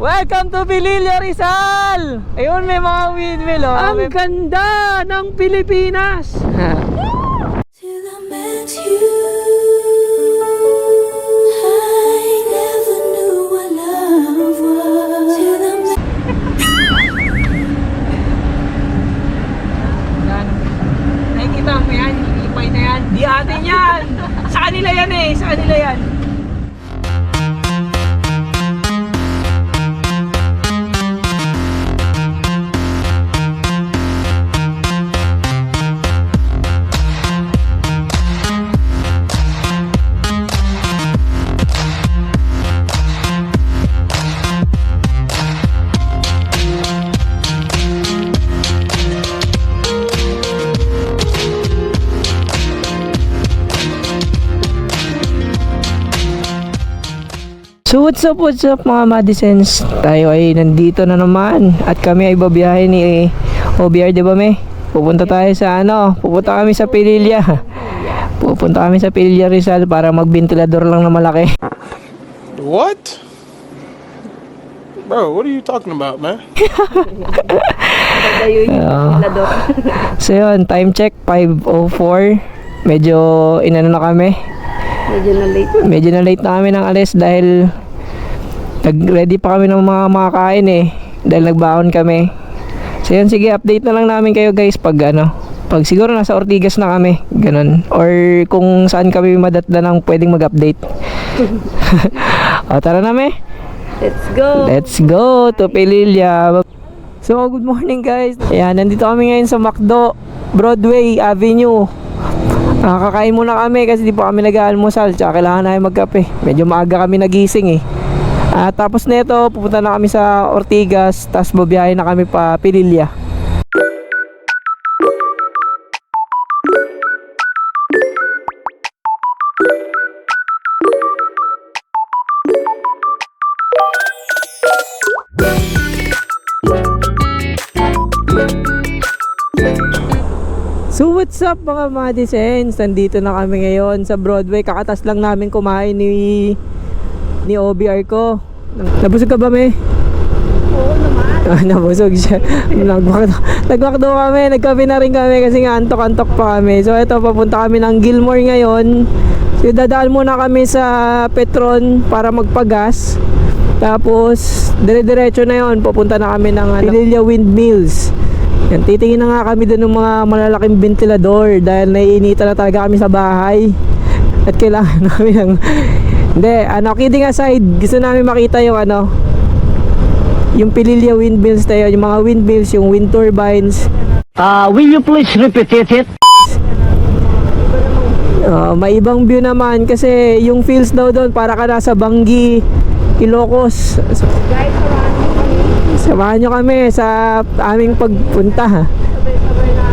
Welcome to Pililla, Rizal! Ayun, may mga windmill, oh. Ang ganda ng Pilipinas! Till I met you, I never knew what love was. Till I met Yan. Nakikita mo yan, ipay na yan. Di atin yan! Sa kanila yan eh, sa kanila yan. So what's up mga Madisons? Tayo ay nandito na naman at kami ay babiyahe ni OBR, di ba me? Pupunta tayo sa pupunta kami sa Pililla. Pupunta kami sa Pililla, Rizal para magbentilador lang na malaki. What? Bro, what are you talking about, man? So yun, time check 5:04. Medyo inano na kami. Medyo na late na kami ng alis dahil nag-ready pa kami ng mga makakain dahil nagbaon kami. So yun, sige, update na lang namin kayo guys pag pag siguro nasa Ortigas na kami, ganun, or kung saan kami madatda ng pwedeng mag-update. O tara na me. Let's go to Pililla. So good morning guys. Ayan, nandito kami ngayon sa McDo Broadway Avenue. Kakain muna kami kasi di pa kami nag-aalmusal, tsaka kailangan namin magkape. Medyo maaga kami nagising tapos nito, pupunta na kami sa Ortigas, tapos babiyahe na kami pa Pililla. So what's up mga Madisons? Nandito na kami ngayon sa Broadway. Kakatas lang namin kumain ni OBR ko. Nabusog ka ba, me? Oo naman. Nabusog siya. Nagwakdo kami. Nagkape na rin kami kasi nga antok-antok pa kami. So ito, papunta kami ng Gilmore ngayon. So dadaan muna kami sa Petron para magpagas. Tapos dire-diretso na yon. Pupunta na kami ng Pililla Windmills. Yan, titingin na nga kami doon ng mga malalaking ventilador dahil naiinita na talaga kami sa bahay at kailangan namin ng kidding aside, gusto namin makita yung yung Pililla windmills tayo, yung mga windmills, yung wind turbines. Will you please repeat it? May ibang view naman kasi yung feels daw doon para ka nasa Bangi, Ilocos. Guys, Samahan nyo kami sa aming pagpunta. sabay-sabay na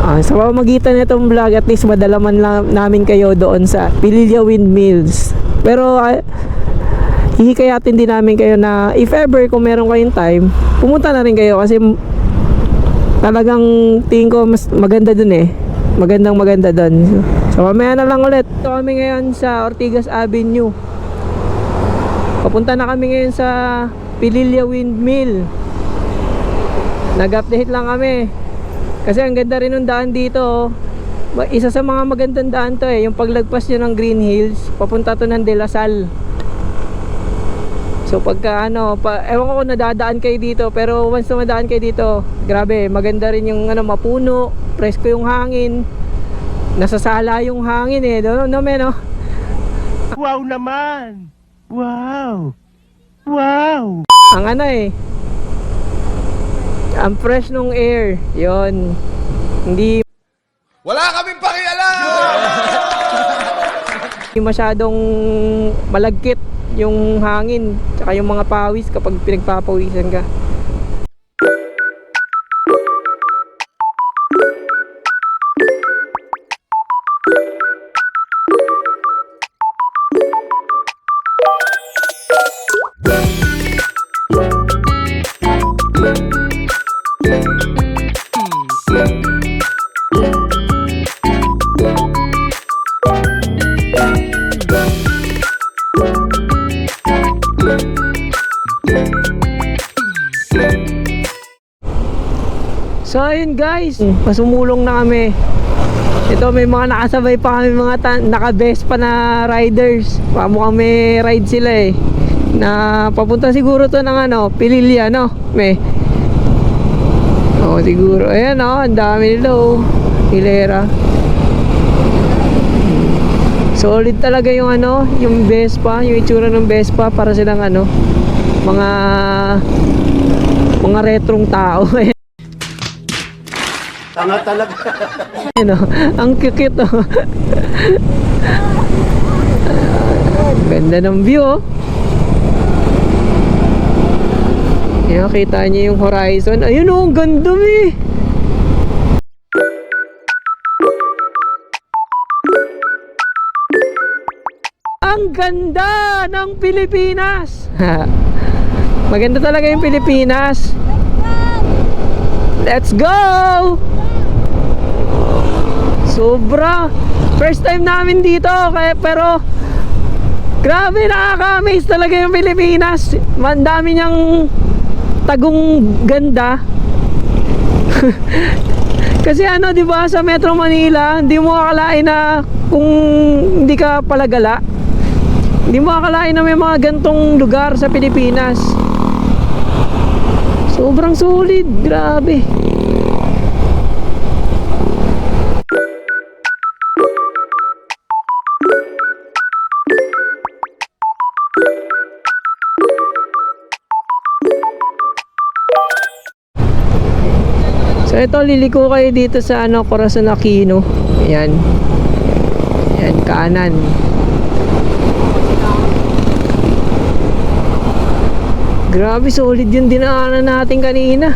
puntahan. Sa pamamagitan nitong vlog, at least madalaman lang namin kayo doon sa Pililla Windmills. Pero hihikayatin din namin kayo na if ever kung meron kayong time, pumunta na rin kayo kasi talagang tingin ko mas maganda dun maganda dun. So mamaya na lang ulit. Ito kami ngayon sa Ortigas Avenue. Papunta na kami ngayon sa Pililla Windmill. Nag-update lang kami kasi ang ganda rin ng daan dito. Isa sa mga magandang daan to yung paglagpas nyo ng Green Hills papunta to ng De La Salle. So pagka ewan ko kung nadadaan kayo dito, pero once na madaan kayo dito, grabe, maganda rin yung mapuno, presko yung hangin, nasasala yung hangin no? Wow naman! Wow! Wow! Ang ang fresh nung air, yon. Hindi Wala kaming pakialam! masyadong malagkit yung hangin tsaka yung mga pawis kapag pinagpapawisan ka. So ayun guys, pasumulong na kami. Ito may mga nakasabay pa kami mga naka-Vespa na riders. Mukhang may ride sila eh. Na papunta siguro to ng ano, Pililya no? May. Oo siguro. Ayan oh, ang dami nila oh. Hilera. Solid talaga yung ano, yung Vespa, yung itsura ng Vespa para silang ano, mga retrong tao. Tanga talaga. Ano, ang cute oh. Ganda ng view oh. Yan, kita niyo yung horizon. Ayun oh, ang ganda eh. Ang ganda ng Pilipinas. Maganda talaga yung Pilipinas. Let's go! Sobra. First time namin dito pero grabe, nakaka-amaze talaga yung Pilipinas. Ang dami niyang tagong ganda. Kasi ano, 'di ba, sa Metro Manila, hindi mo akalain na kung hindi ka palagala. Hindi mo akalain na may mga gantong lugar sa Pilipinas. Sobrang solid, grabe. So ito, liliko kayo dito sa ano, Corazon Aquino. Ayan. Ayan, kanan. Grabe, solid yung dinaanan natin kanina.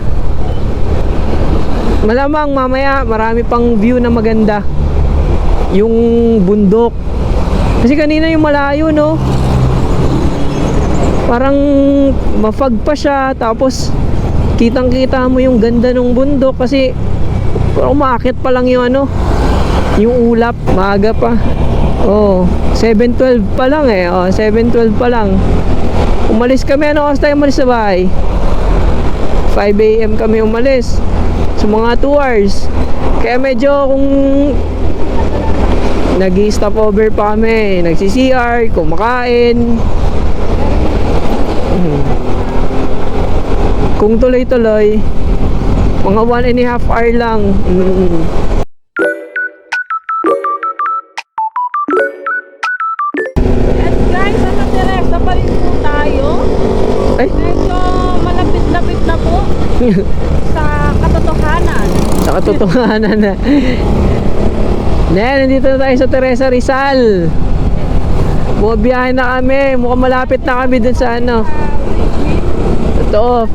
Malamang mamaya marami pang view na maganda. Yung bundok. Kasi kanina yung malayo no, parang mafag pa siya. Tapos kitang kita mo yung ganda ng bundok. Kasi umakit pa lang yung ano, yung ulap. Maaga pa. Oh, 7:12 pa lang eh. Oh, 7:12 pa lang. Umalis kami, ano oras tayo umalis sa bahay? 5 AM kami umalis. So mga 2 hours. Kaya medyo kung nag-stop over pa kami, nagsi-CR, kumakain. Kung tuloy-tuloy, mga 1.5 hour lang. Guys, ano Teresa pa rin po tayo. Ay, Medyo malapit-lapit na po sa katotohanan. sa katotohanan na. Nandito na tayo sa Teresa Rizal. Bumabiyahe na kami. Mukhang malapit na kami dun sa ano. Totoo.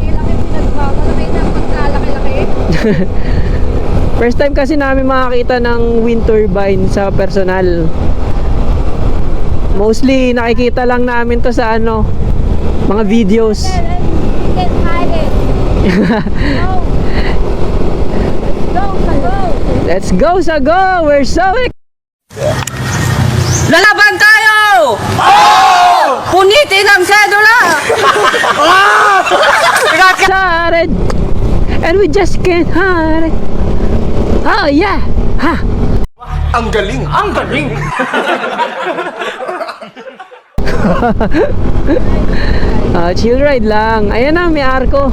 First time kasi namin makakita ng wind turbine sa personal. Mostly nakikita lang namin to sa ano, mga videos. Let's go sa go. We're so Lalaban tayo! Punitin ang sedula! excited. And we just can't hide it. Oh yeah. Ha. Ang galing! Ang galing! Chill ride lang. Ayan na, may arko.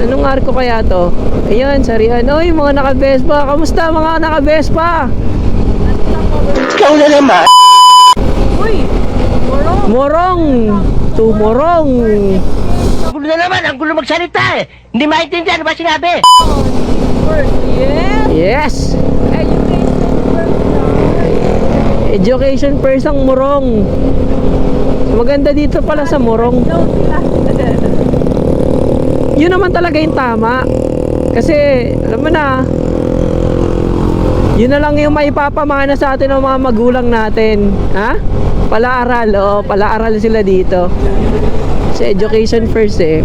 Anong arko kaya to? Ayan, sarihan. Oy, mga naka-Vespa. Kamusta mga naka-Vespa? Ikaw na naman. Uy! Morong. Tumorong. Ang gulo na naman, ang gulo magsalita eh. Hindi maintindihan ba sinabi? Yes! Yes. Education first ang Morong. Maganda dito pala sa Morong. Yun naman talaga yung tama. Kasi, alam mo na, yun na lang yung maipapamana sa atin ng mga magulang natin. Ha? Palaaral, oh, palaaral sila dito. Sa education first eh.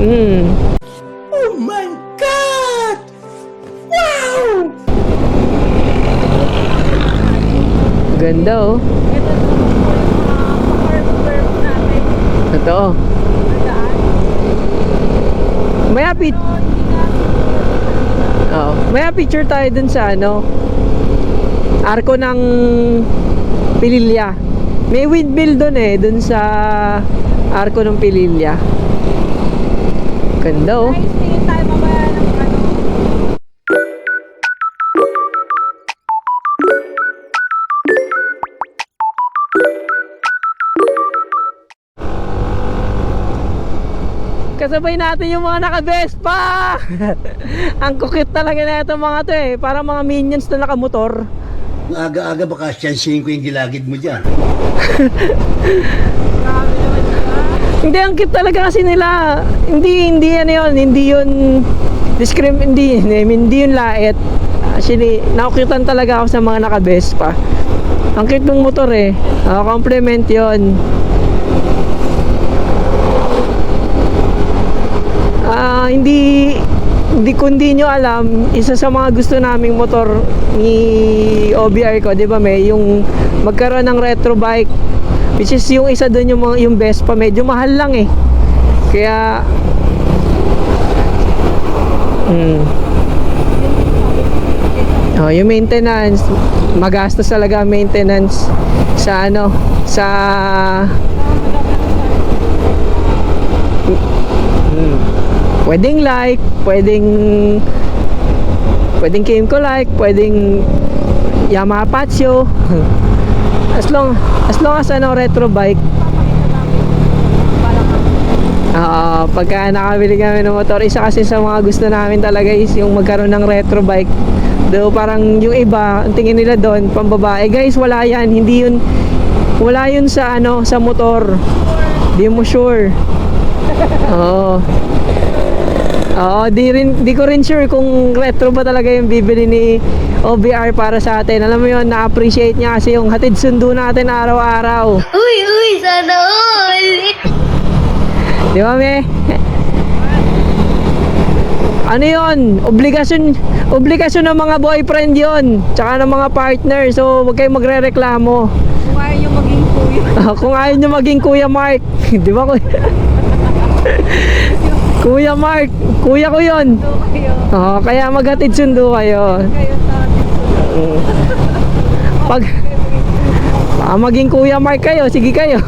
Oh my God! Wow! Ganda oh. Totoo. Mayapit. May picture tayo dun sa ano, arko ng Pililya. May windmill dun eh, dun sa arko ng Pililya. Ganda oh. Guys, tingin tayo mamaya ng ano. Kasabay natin yung mga naka-Vespa. Ang kukit talaga na itong mga to eh. Parang mga minions na nakamotor. Aga-aga baka siyansihin ko yung gilagid mo dyan. Hindi, ang cute talaga kasi nila. Hindi ano yun. Hindi yun hindi yun lait. Actually, nakukitan talaga ako sa mga naka-Vespa. Ang cute ng motor eh. Compliment yun. Hindi kundi nyo alam, isa sa mga gusto naming motor ni OBR ko, di ba may yung magkaroon ng retro bike, which is yung isa doon yung Vespa, medyo mahal lang eh. Kaya yung maintenance, magastos talaga ang maintenance sa ano, sa pwedeng like, pwedeng Kymco like, pwedeng Yamaha Patio. as long as ano, retro bike. Pagka nakabili kami ng motor, isa kasi sa mga gusto namin talaga is yung magkaroon ng retro bike. Though parang yung iba, ang tingin nila doon, pambabae. Guys, wala yan, wala yun sa ano, sa motor. Di mo sure. Di ko rin sure kung retro ba talaga yung bibili ni OBR para sa atin. Alam mo yun, na-appreciate niya kasi yung hatid sundo natin araw-araw. Uy, sana all! Di ba, me? Ano yun? Obligasyon ng mga boyfriend yun. Tsaka ng mga partner. So, huwag kayong magre-reklamo. Kung ayaw nyo maging kuya. Kung ayaw nyo maging Kuya Mark. Di ba, Kuya? Kuya Mark, kuya ko yun. Kaya maghatid sundo kayo. Pag maging Kuya Mark kayo, sige kayo.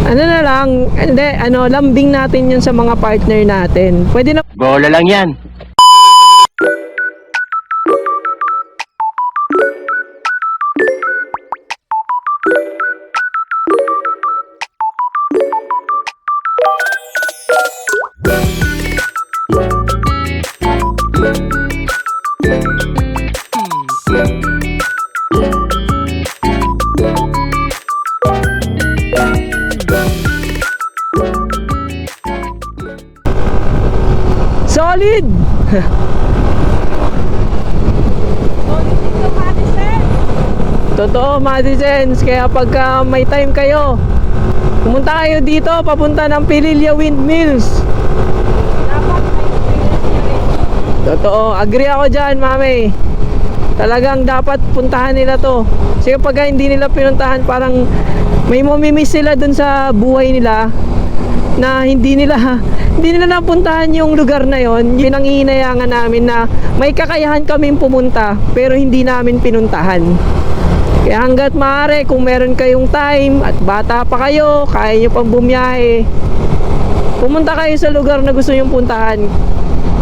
Ano na lang, hindi, lambing natin yun sa mga partner natin. Pwede na. Bola lang yan. Solid! Totoo, Madisens. Kaya pagka may time kayo, pumunta kayo dito, papunta ng Pililya Windmills. Totoo, agree ako dyan, mami. Talagang dapat puntahan nila to. Kasi pag hindi nila pinuntahan, parang may mamimiss sila dun sa buhay nila na hindi nila napuntahan yung lugar na yon. Yun ang hihinayangan namin, na may kakayahan kaming pumunta pero hindi namin pinuntahan. Kaya hanggat maaari, kung meron kayong time at bata pa kayo, kaya nyo pang bumiyahe, pumunta kayo sa lugar na gusto nyong puntahan.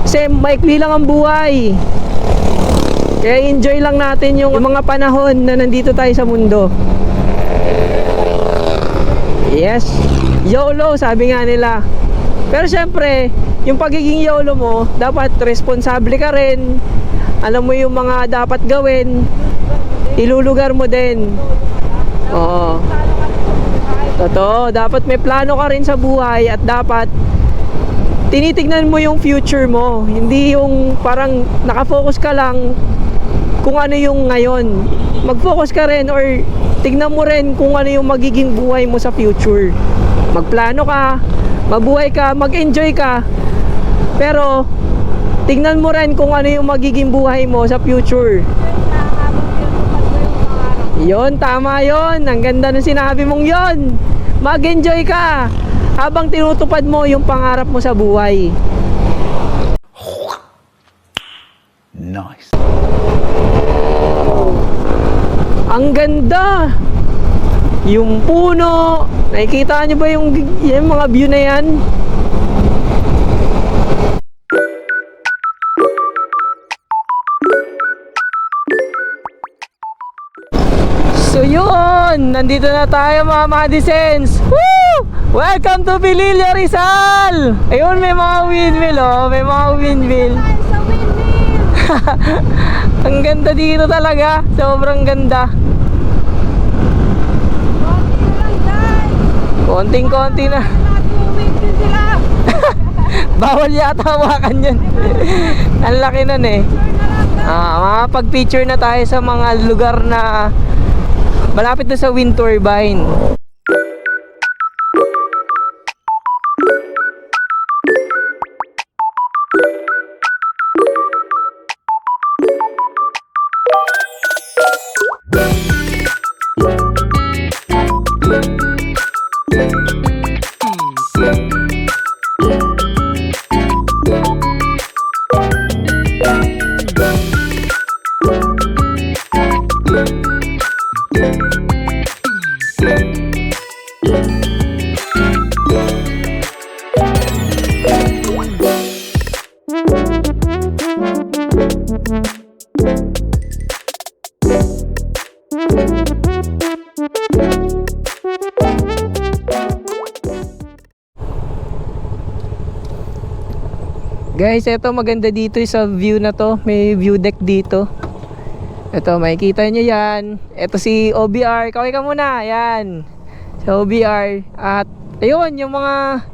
Kasi maikli lang ang buhay. Kaya enjoy lang natin yung mga panahon na nandito tayo sa mundo. Yes, YOLO, sabi nga nila. Pero syempre, yung pagiging YOLO mo, dapat responsable ka rin. Alam mo yung mga dapat gawin, ilulugar mo din. Oo. Totoo, dapat may plano ka rin sa buhay at dapat tinitignan mo yung future mo. Hindi yung parang nakafocus ka lang kung ano yung ngayon. Mag-focus ka rin or tignan mo rin kung ano yung magiging buhay mo sa future. Magplano ka, mabuhay ka, mag-enjoy ka. Pero tignan mo rin kung ano yung magiging buhay mo sa future. Yon, tama yon. Ang ganda ng sinabi mong yon. Mag-enjoy ka habang tinutupad mo yung pangarap mo sa buhay. Nice. Ang ganda! Yung puno! Nakikita nyo ba yung mga view na yan? So yun! Nandito na tayo mga Madisens! Woo! Welcome to Pililla, Rizal! Ayun, may mga windmill oh. May mga windmill. Sa windmill! Ang ganda dito talaga. Sobrang ganda. Konti na lang guys! Konting-konti na. Nag-windmill sila! Bawal yata hawakan yun. Ang laki nun eh. Makapag-picture na tayo sa mga lugar na malapit na sa wind turbine. Guys, eto maganda dito sa view na to. May view deck dito. Eto, makikita nyo yan. Eto si OBR. Kaway ka muna. Yan. Sa OBR. At ayun, yung mga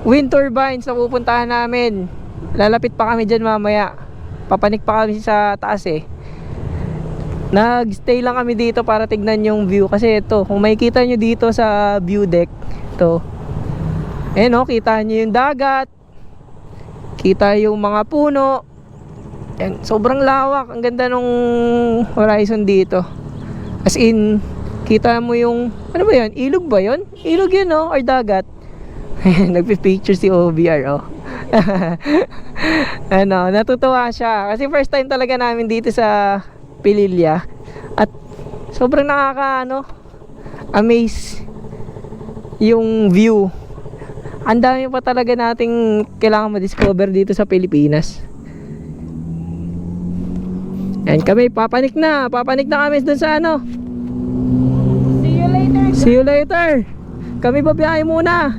wind turbines na pupuntahan namin. Lalapit pa kami dyan mamaya. Papanik pa kami sa taas eh. Nag-stay lang kami dito para tignan yung view. Kasi ito, kung makikita nyo dito sa view deck, ito. Ayan o, kita nyo yung dagat. Kita yung mga puno. And sobrang lawak. Ang ganda nung horizon dito. As in, kita mo yung, ano ba yun? Ilog ba yun? Ilog yun no? Or dagat? Nagpipicture si OBR oh. Ano, natutuwa siya. Kasi first time talaga namin dito sa Pililla. At sobrang amaze yung view. Ang dami pa talaga nating kailangan ma-discover dito sa Pilipinas. And kami, papanik na kami dun sa ano. See you later! See you later. Kami babiyahe muna.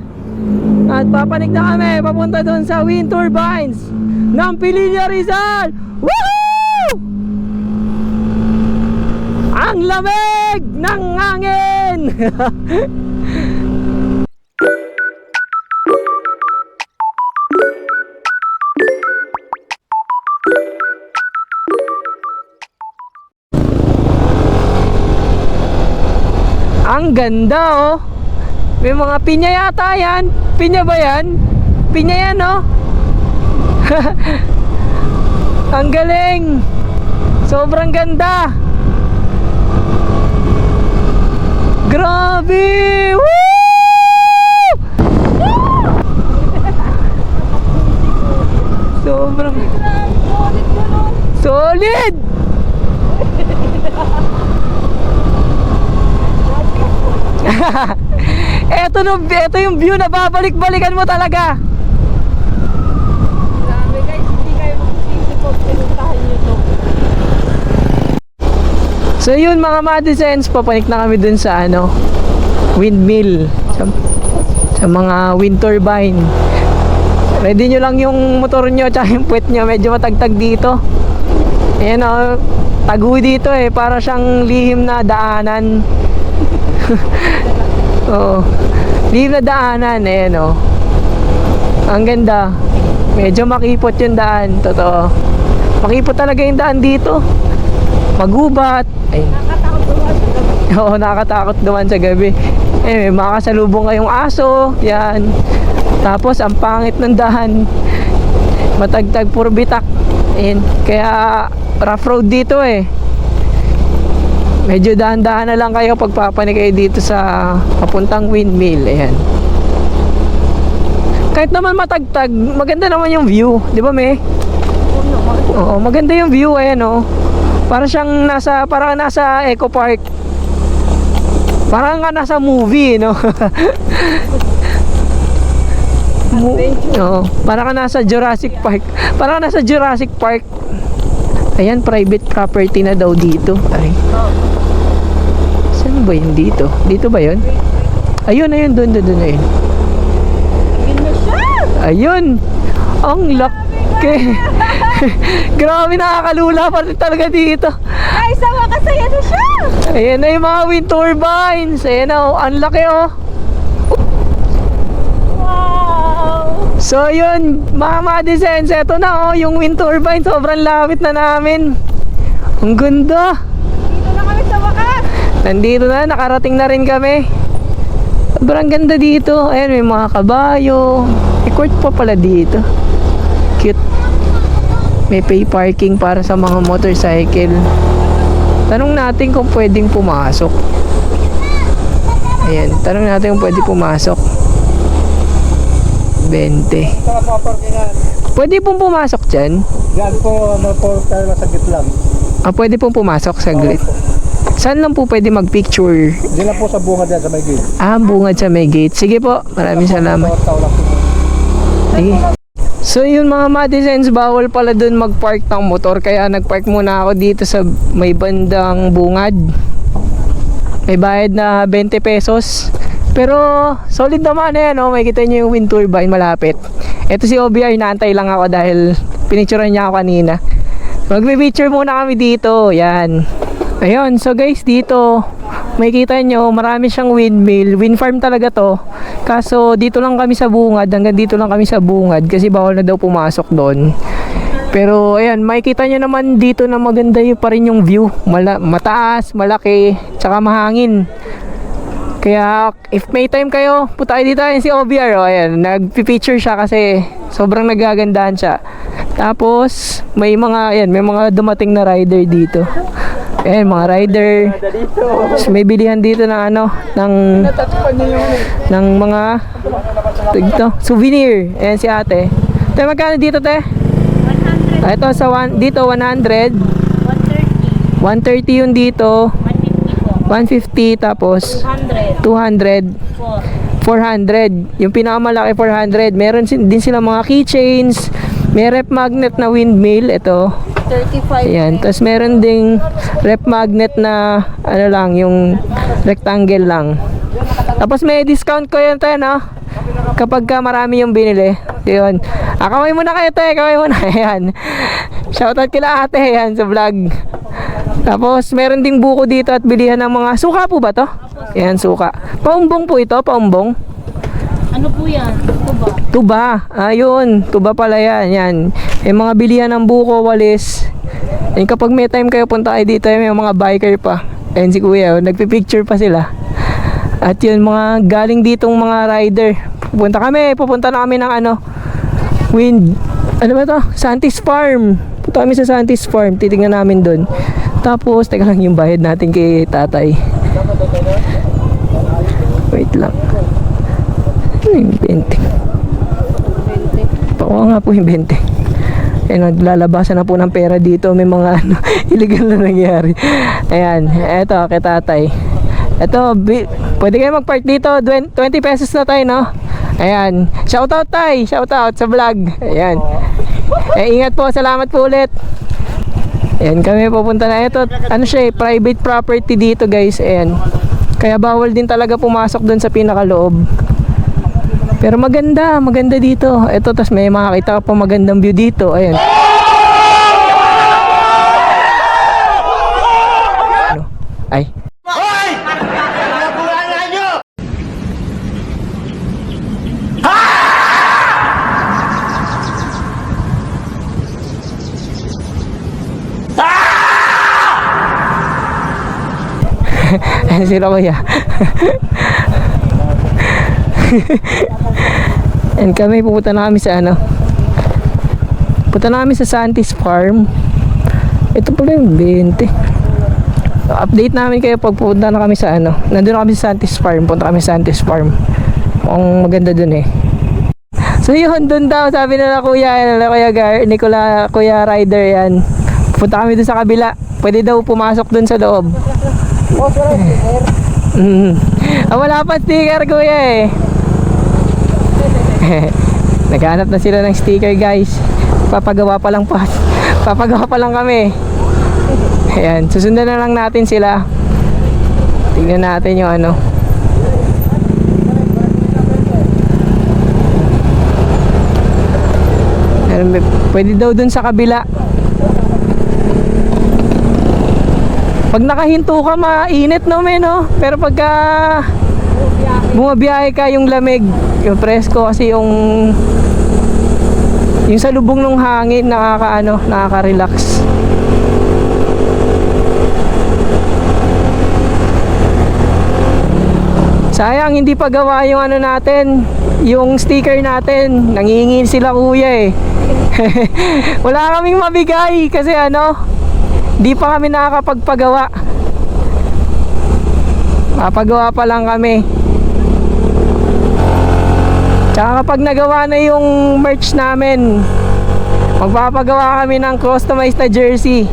At papanik na kami papunta dun sa wind turbines ng Pililla, Rizal. Woohoo! Ang lamig ng hangin. Ang ganda oh. May mga pinya yata yan. Pinya ba yan? Pinya yan oh. Ang galing. Sobrang ganda. Grabe. Woo! Sobrang solid. Ito yung view na babalik-balikan mo talaga. Grabe guys, hindi kayo mag-isip pag pinuntahan nyo to. So yun mga Madisens, papanik na kami dun sa windmill, sa mga wind turbine. Ready nyo lang yung motor nyo tsaka yung puwet nyo, medyo matagtag dito. Ayan o, tagu dito eh, para siyang lihim na daanan. Oo, lihim na daanan, ayan o. Ang ganda, medyo makipot yung daan, totoo. Makipot talaga yung daan dito. Magubat. Ay. Nakatakot naman sa gabi. Oo, nakakatakot naman sa gabi. May makakasalubong kayong aso. Yan. Tapos, ang pangit ng dahan. Matagtag, puro bitak. Ayan. Kaya, rough road dito eh. Medyo dahan-dahan na lang kayo pagpapanik kayo dito sa papuntang windmill. Ayan. Kahit naman matagtag, maganda naman yung view. Di ba, May? Oo, maganda yung view, ayan oh. Para siyang parang nasa Eco Park. Parang nga nasa movie, no? Oo, parang ka nasa Jurassic Park. Parang ka nasa Jurassic Park. Ayan, private property na daw dito. Ay. Saan ba yun dito? Dito ba yun? Ayun, doon na yun. Ayun! Ang laki! Grabe, nakakalula pa rin talaga dito. Ay, sa wakas, ayan na siya! Ayan na yung mga wind turbines. Ayan na, oh, ang laki oh. Wow! So yun, mga Madisens, eto na oh, yung wind turbine, sobrang lapit na namin. Ang ganda. Dito na kami sa wakas! Nandito na, nakarating na rin kami. Sobrang ganda dito. Ayan, may mga kabayo. May court pa pala dito. Cute. May pay parking para sa mga motorcycle. Tanong natin kung pwedeng pumasok. Ayan, tanong natin kung pwedeng pumasok. 20. Pwede pong pumasok dyan? Yan po, po tayo masagit lang. Ah, pwede pong pumasok saglit. Saan lang po pwede mag-picture? Diyan lang po sa bungad yan sa may gate. Ah, bungad sa may gate. Sige po, maraming salamat. Sige. So yun mga Madisens, bawal pala dun mag-park ng motor. Kaya nag-park muna ako dito sa may bandang bungad. May bayad na 20 pesos. Pero solid naman yan, oh. May kita nyo yung wind turbine malapit. Ito si OBR, naantay lang ako dahil pinicturean niya ako kanina. Magbe-picture muna kami dito. Yan. Ayun, so guys, dito may kita nyo, marami siyang windmill. Wind farm talaga to. Kaso dito lang kami sa bungad, hanggang dito lang kami sa bungad kasi bawal na daw pumasok doon. Pero ayan, makikita nyo naman dito na maganda yung pa rin yung view. Mataas, malaki, tsaka mahangin. Kaya if may time kayo, punta kayo dito. Ayan si OBR, oh, ayan, nagpi-picture siya kasi sobrang nagagandahan siya. Tapos may mga dumating na rider dito. Ayan, mga rider. Tapos may bilihan dito ng ng mga souvenir. Ayan si ate. Te, magkano dito, te? 100. Ito dito 100. 130. 130 yung dito. 150 tapos 200. 400. Yung pinakamalaki 400. Meron din sila mga keychains. May rep magnet na windmill. Ito. 35. Ayan. Tapos meron ding rep magnet na yung rectangle lang. Tapos may discount ko yan tayo, no? Kapag ka marami yung binili. Yun. Kamay muna kayo tayo. Kamay muna. Ayan. Shoutout kila ate. Ayan sa vlog. Tapos meron ding buko dito at bilihan ng mga suka po ba to? Ayan, suka. Paumbong po ito, paumbong. Ano po yan? Tuba? Tuba. Ayun, tuba pala yan. Yan. May mga bilihan ng buko, walis. And kapag may time kayo, punta kayo dito, may mga biker pa. Ayan si kuya, nagpipicture pa sila. At yun, mga galing ditong mga rider. Pupunta na kami ng Santis Farm. Punta kami sa Santis Farm, titingnan namin doon. Tapos, teka lang yung bayad natin kay tatay. Wait lang. Ano yung 20? Pakuha nga po yung 20. Eh, naglalabasan na po ng pera dito. May mga illegal na nangyari. Ayan, eto kay tatay. Eto, pwede kayo mag-park dito. 20 pesos na tayo, no? Ayan, shoutout tay. Shoutout sa vlog. Ayan. Ingat po, salamat po ulit. Ayan, kami pupunta na. Ito, private property dito guys. Ayan. Kaya bawal din talaga pumasok doon sa pinakaloob. Pero maganda dito. Ito, tas may makakita ka pa magandang view dito. Ayan. Ay. Hoy! Nabulaan nyo! Ayan sila kuya. And kami pupunta na kami sa punta na kami sa Santis Farm. Ito pala yung 20. Update namin kayo pag pupunta na kami sa nandun na kami sa Santis Farm. Punta kami sa Santis Farm. Ang maganda dun eh. So yun, dun daw, sabi nila kuya, kuya rider yan. Punta kami dun sa kabila. Pwede daw pumasok dun sa loob. Wala pa sticker kuya Naghanap na sila ng sticker guys. Papagawa pa lang kami. Ayan, susundan na lang natin sila. Tingnan natin yung ano. Pwede daw dun sa kabila. Pag nakahinto ka, mainit no men, no? Pero pagka bumabiyahe ka, yung lamig, yung presko, kasi yung salubong ng hangin, nakaka-relax. Sayang hindi pa gawa yung ano natin, yung sticker natin. Nangingi sila kuya Wala kaming mabigay kasi di pa kami nakakapagpagawa. Papagawa pa lang kami. Tsaka kapag nagawa na yung merch namin, magpapagawa kami ng customized na jersey.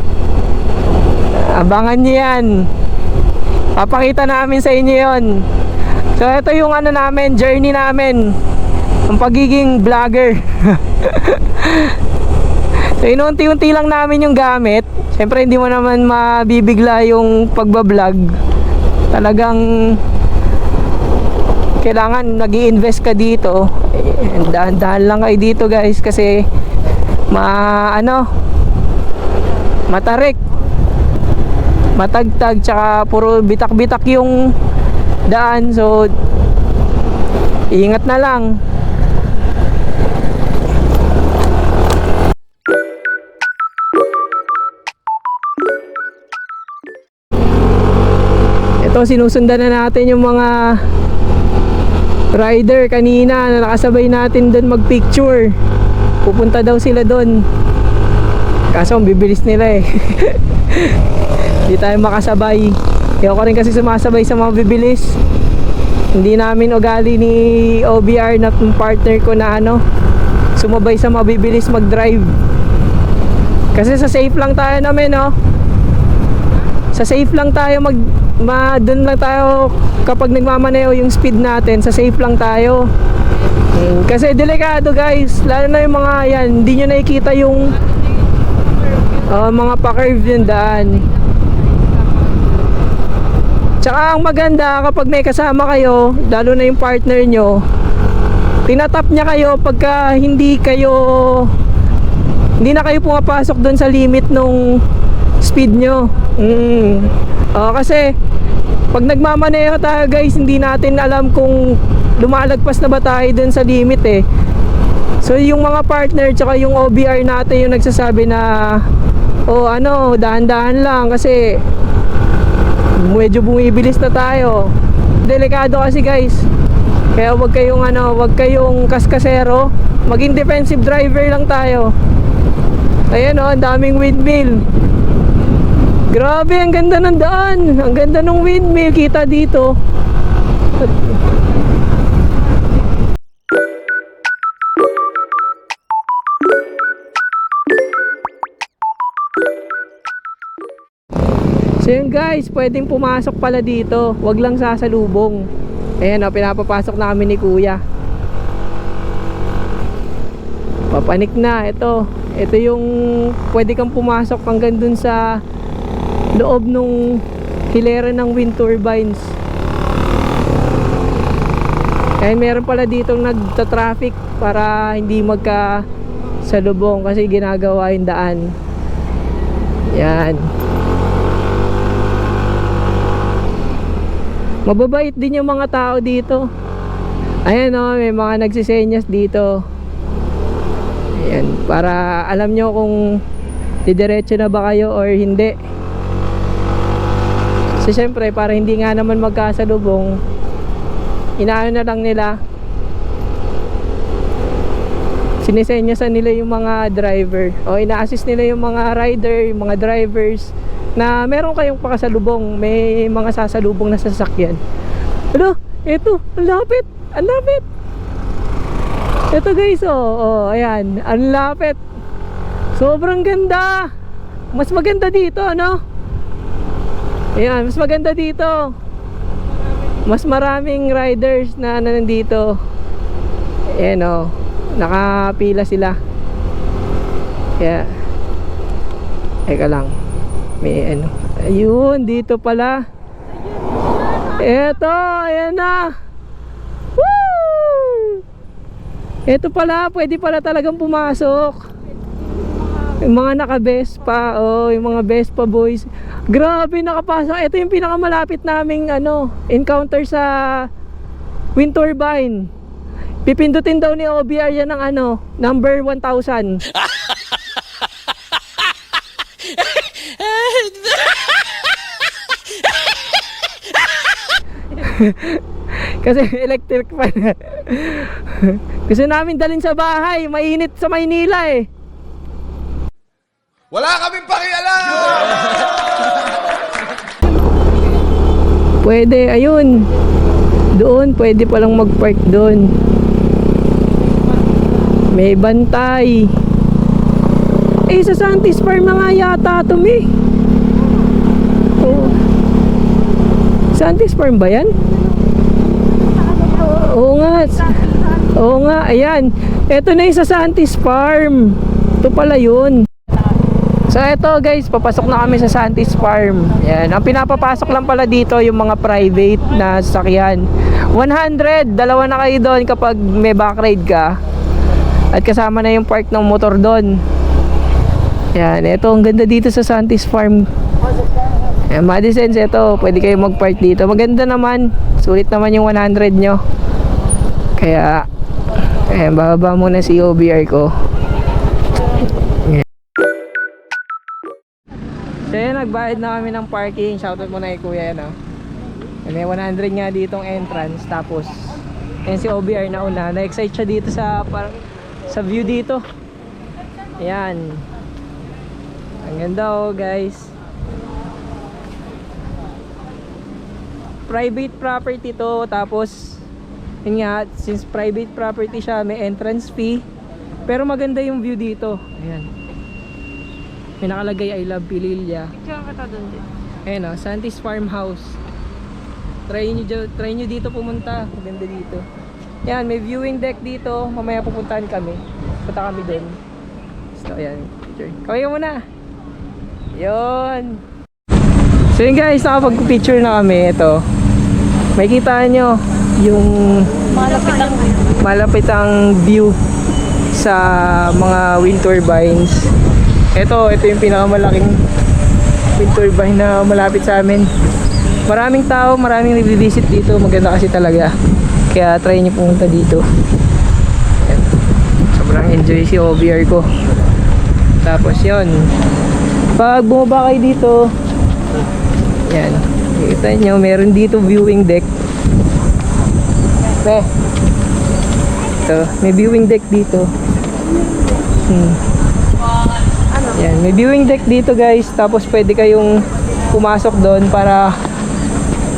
Abangan nyo yan. Papakita namin sa inyo yon. So ito yung namin, journey namin, ang pagiging vlogger. So inunti-unti lang namin yung gamit. Siyempre hindi mo naman mabibigla yung pagbablog. Talagang kailangan nag-i-invest ka dito. Dahan-dahan lang kayo dito guys, kasi matarik, matagtag, tsaka puro bitak-bitak yung daan. So ingat na lang. Ito, sinusundan na natin yung mga rider kanina na nakasabay natin doon magpicture. Pupunta daw sila doon, kaso ang bibilis nila hindi tayo makasabay. Ayoko rin kasi sumasabay sa mga bibilis. Hindi namin ugali ni OBR na partner ko na sumabay sa mabibilis mag-drive. Kasi sa safe lang tayo namin, sa safe lang tayo doon lang tayo kapag nagmamaneho yung speed natin, sa safe lang tayo. Kasi delikado guys, lalo na yung mga yan, hindi nyo nakikita yung mga pa-curve yung daan. Tsaka ang maganda kapag may kasama kayo, lalo na yung partner nyo, tinatap niya kayo pagka hindi na kayo pumapasok doon sa limit nung speed nyo. Kasi pag nagmamaneho tayo guys, hindi natin alam kung lumalagpas na ba tayo dun sa limit So yung mga partner tsaka yung OBR natin yung nagsasabi na dahan-dahan lang kasi medyo bumibilis na tayo. Delikado kasi guys. Kaya wag kayong kaskasero, maging defensive driver lang tayo. Ayan ang daming windmill. Grabe, ang ganda ng daan. Ang ganda ng windmill, kita dito. So yun guys, pwedeng pumasok pala dito. Wag lang sasalubong. Ayan pinapapasok na kami ni kuya. Papanik na. Ito yung pwede kang pumasok hanggang dun sa loob nung hilera ng wind turbines. Kaya meron pala ditong nagta-traffic para hindi magkasalubong kasi ginagawa yung daan. Yan. Mababait din yung mga tao dito. Ayan may mga nagsisenyas dito. Ayan, para alam nyo kung didiretso na ba kayo or hindi. So syempre para hindi nga naman magkasalubong, inaano na lang nila, sinisenyasan nila yung mga driver o ina-assist nila yung mga rider, yung mga drivers na meron kayong pakasalubong, may mga sasalubong na sasakyan. Ano? Ito, ang lapit. Ito guys, ayan. Ang lapit. Sobrang ganda. Mas maganda dito, ano? Ayan, mas maganda dito. Mas maraming riders na nandito. Ayan nakapila sila. Kaya teka lang. May ano. Ayun, dito pala. Eto, ayan na. Woo! Eto pala, pwede pala talagang pumasok. Yung mga naka-Vespa, yung mga Vespa boys. Grabe, nakapasok. Ito yung pinakamalapit naming encounter sa wind turbine. Pipindutin daw ni OBR yan ng number 1,000. Kasi electric fan. Gusto namin dalhin sa bahay. Mainit sa Maynila eh. Wala kaming pakialam! Pwede, ayun. Doon, pwede palang mag-park doon. May bantay. Sa Santis Farm na nga yata ito, eh. Santis Farm ba yan? Oo nga, ayan. Ito na yung sa Santis Farm. Ito pala yun. So eto guys, papasok na kami sa Santis Farm. Yan, ang pinapapasok lang pala dito yung mga private na sasakyan. 100, dalawa na kayo doon kapag may backride ka. At kasama na yung park ng motor doon. Yan, eto ang ganda dito sa Santis Farm. Yan, Madisons, eto, pwede kayo mag-park dito. Maganda naman, sulit naman yung 100 nyo. Kaya, bababa muna si OBR ko. So yun, nagbayad na kami ng parking. Shoutout muna kay kuya yan May 100 nga ditong entrance. Tapos yan si OBR na una. Na-excite siya dito sa view dito. Ayan. Ang ganda guys. Private property to. Tapos yun nga, since private property siya, may entrance fee. Pero maganda yung view dito. Ayan. May nakalagay I love Pililya. Ayan Santis Farmhouse. Try nyo dito pumunta. Maganda dito. Yan, may viewing deck dito. Mamaya pupuntahan kami. Punta kami doon. So ayan, picture. Kaway ka muna. Yun. So yun guys, nakapag-picture na kami. Ito. May kita nyo yung malapitang view sa mga wind turbines. Ito yung pinakamalaking wind turbine na malapit sa amin. Maraming tao, maraming nagvi-visit dito. Maganda kasi talaga. Kaya try nyo pumunta dito. Ayan. Sobrang enjoy si OBR ko. Tapos yun, pag bumaba kayo dito, yan, kita nyo, meron dito viewing deck. Ito, may viewing deck dito. Yan, may viewing deck dito guys. Tapos pwede kayong pumasok doon para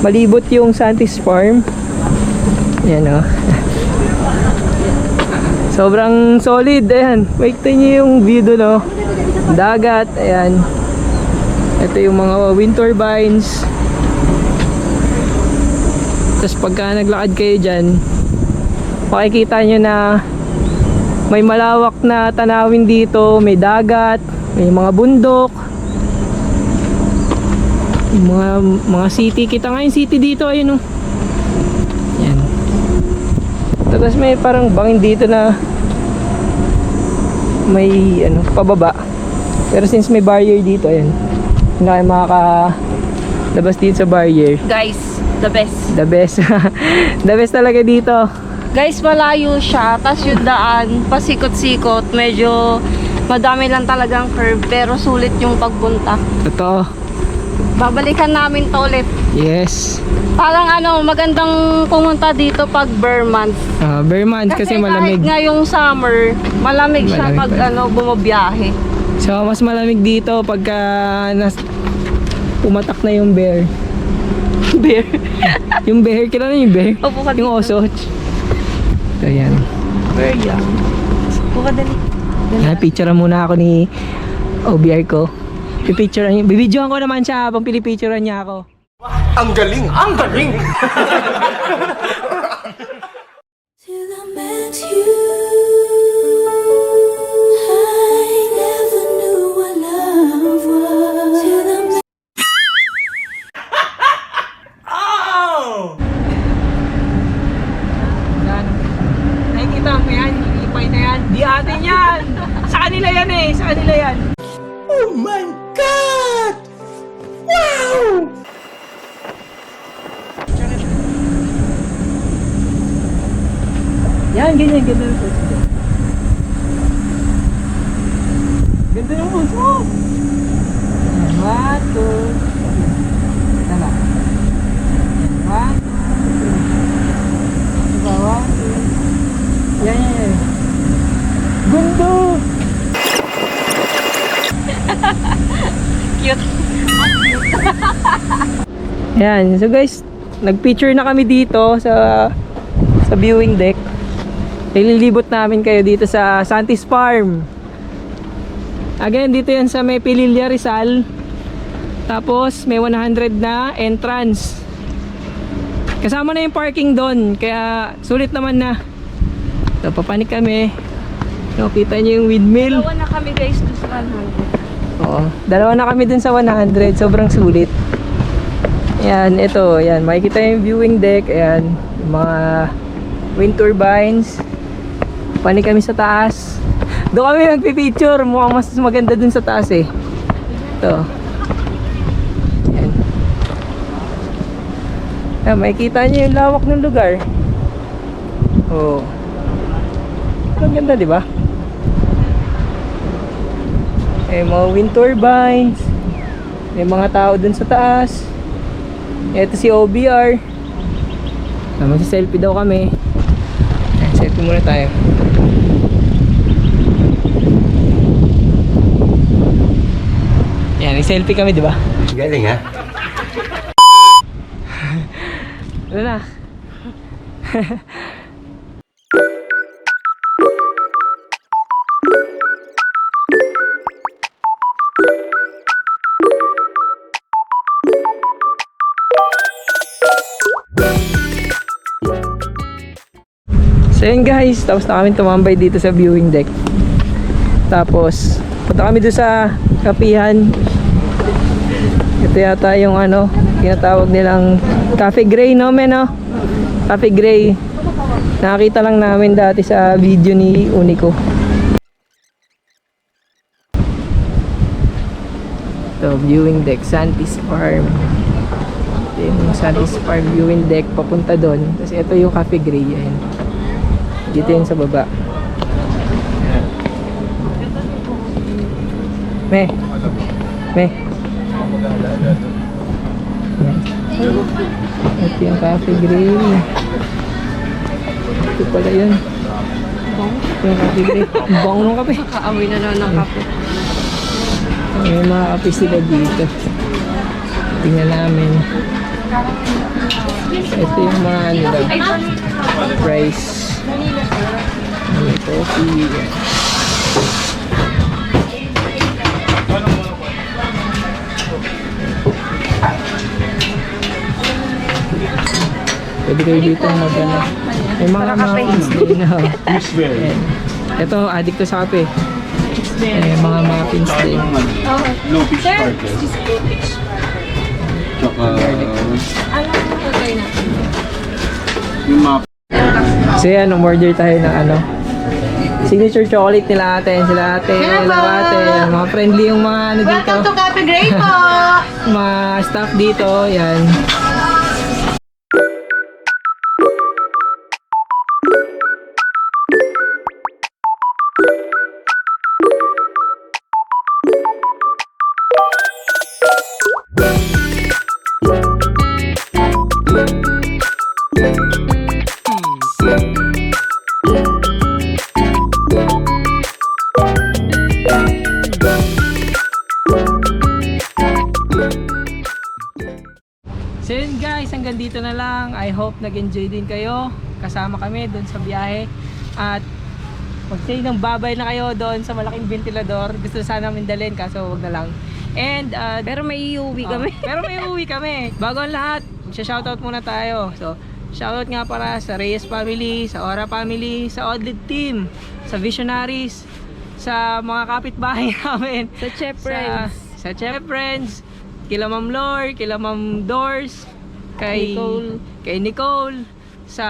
malibot yung Santis Farm. Yan sobrang solid. Ayan, makikita nyo yung view doon dagat. Ayan, ito yung mga wind turbines. Tapos pagka naglakad kayo dyan, makikita nyo na may malawak na tanawin dito. May dagat, may mga bundok, mga city. Kita nga yung city dito, ayun yan. Tapos may parang bangin dito na may pababa. Pero since may barrier dito, ayan, hindi na kayo makakalabas dito sa barrier. Guys, the best. The best. The best talaga dito. Guys, malayo siya. Tapos yung daan, pasikot-sikot. Medyo madami lang talagang curve. Pero sulit yung pagpunta. Totoo. Babalikan namin to ulit. Yes. Parang magandang pumunta dito pag bare month. Bare month kasi malamig. Kahit ngayong summer, malamig siya Malamig pag pa. bumabiyahe. So mas malamig dito pagka umatak na yung bear. Bear. Yung bear, kilala niyo yung bear? Opo ka Yung dito. oso. So yan. Very young. Buka dali. Picturean muna ako ni OBR ko. Bibidyoan ko naman siya habang pinipicturean niya ako. Ang galing! Ang galing! Till I met you, I never knew what love was. Till I met Yan. Nakikita mo yan, ilipay na yan. Di atin yan! Sa kanila yan eh, sa kanila yan. Oh my God! Wow! Yan, ganyan, ganda yung pose ko. Ganda yung pose mo! Yan, 1, 2. Ito na. Yan, 1, 2. Diba, 1, 2. Yan, yan, yan. Ganda! Cute. Ayan, so guys, nag-picture na kami dito sa viewing deck. Nililibot namin kayo dito sa Santis Farm. Again, dito yan sa may Pililla, Rizal. Tapos may 100 na entrance. Kasama na yung parking doon, kaya sulit naman na. So, papanik kami. So, kita nyo yung windmill. Dalawa na kami guys dun sa 100. Oo, dalawa na kami dun sa 100, sobrang sulit. Ayan, ito, ayan, makikita yung viewing deck, ayan, yung mga wind turbines. Panik kami sa taas. Doon kami magpipicture, mukhang mas maganda dun sa taas eh. Ito. Ayan. Ayan, makikita nyo yung lawak ng lugar. Oo. Ang ganda, di ba? May mga wind turbines. May mga tao dun sa taas. Ito si OBR. Magsa-selfie daw kami. Selfie muna tayo. Yan, selfie kami, di ba? Galing ha? Ano na? So yun guys, tapos na kami tumambay dito sa viewing deck. Tapos punta kami doon sa kapihan. Ito yata yung ano, tinatawag nilang Cafe Gray, no men, no? Cafe Gray. Nakakita lang namin dati sa video ni Unico. Ito, viewing deck, Santis Farm. Ito yung Santis Farm viewing deck, papunta doon. Tapos ito yung Cafe Gray, yan. Dito yun sa baba. Yan. Me. Yan. Ito yung Cafe Gray. Ito pala yun. Ito yung Cafe Gray. Bong ng kape. Kaamoy na naman ng kape. May mga kape sila dito. Tingnan namin. Ito yung mga ano daw. Price. May coffee. Pwede kayo dito mag-ano. May mga muffins din. Ayan. Ito, addict to sa kape. Mga muffins din. Low pitch sparkle. Tsaka yung mga So yan, umorder tayo ng ano, signature chocolate nila ate. Sila ate, ate. Mga friendly yung mga ano dito. Welcome to Cafe Gray po! Mga staff dito, yan. So yun guys, hanggang dito na lang. I hope nag-enjoy din kayo. Kasama kami doon sa biyahe. At mag-say ng babay na kayo doon sa malaking ventilador. Gusto sana namin dalhin kaso wag na lang. And Pero may iuwi kami. pero may uwi kami. Bago ang lahat, magsha-shoutout muna tayo. So, shoutout nga para sa Reyes family, sa Ora family, sa Odlit team, sa Visionaries, sa mga kapitbahay namin, Sa Chef Friends. sa Chef Friends, kila Ma'am Lore, kila Ma'am Doors, kay Nicole, sa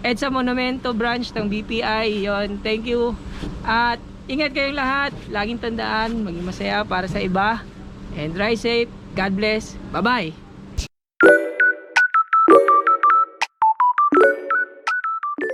EDSA Monumento branch ng BPI. Yon, thank you. At ingat kayong lahat. Laging tandaan, maging masaya para sa iba. And drive safe. God bless. Bye-bye.